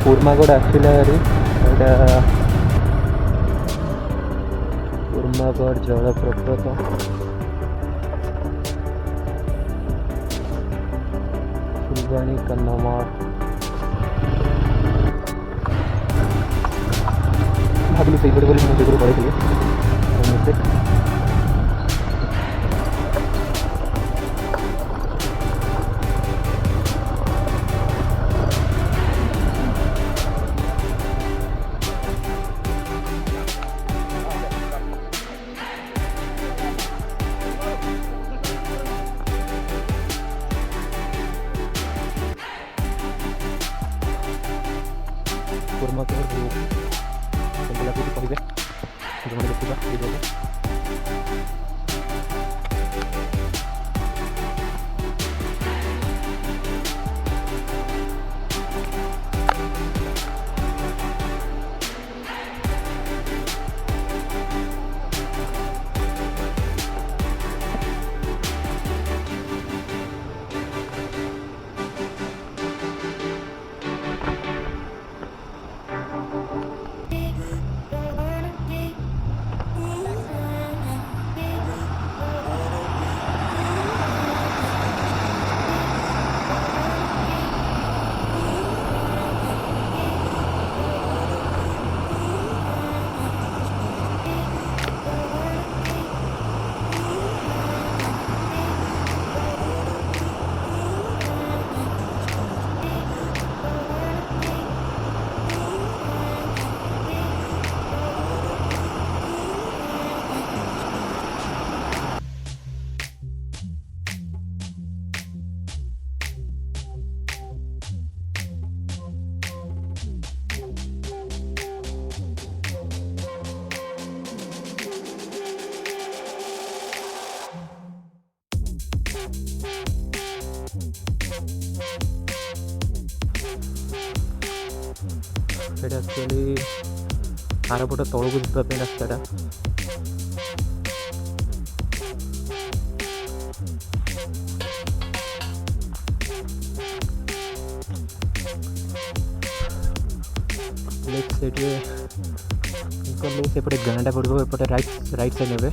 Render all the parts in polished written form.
उर्मागढ़ आसला यहाँ उर्मागढ़ जलप्रपात फुलवाणी कन्नामाल भाविली से बोली मुझे पढ़ी उर्मागढ़ कहबे जो देखा एक्चुअली आरपट तौक जावाई रास्ता लेफ्ट साइड गले सेपटे गाँटा पड़ो एपटे राइट साइड ने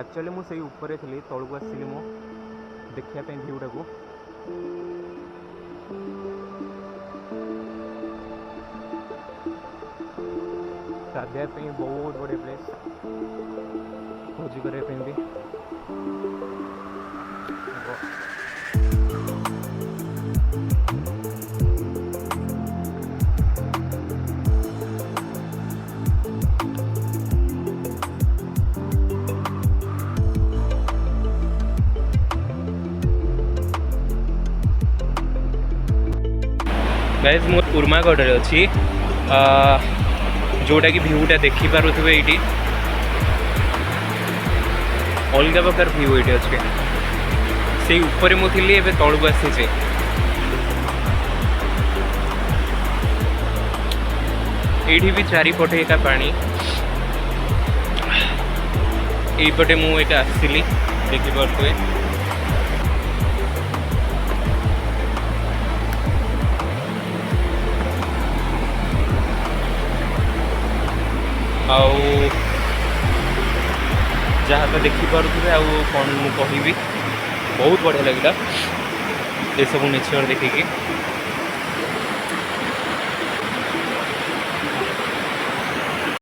एक्चुअली मुझे ऊपर थी तौक आसली मो देखापी भ्यूटा को गाधेवाई बहुत बड़े प्लेस भोजी करने गाइज मोर उर्मागढ़ अच्छी जोटा कि भ्यूटा देखिपे ये अलग प्रकार भ्यू ये अच्छे से ऊपर मुझे तौक आसी ये भी चारिपटे एका पानी यपटे मुझे आसली देखिपे आउ जहाँ तो देखिपे आउ कौन मुझे बहुत बढ़िया लगे ये सब नेचर देखिकी।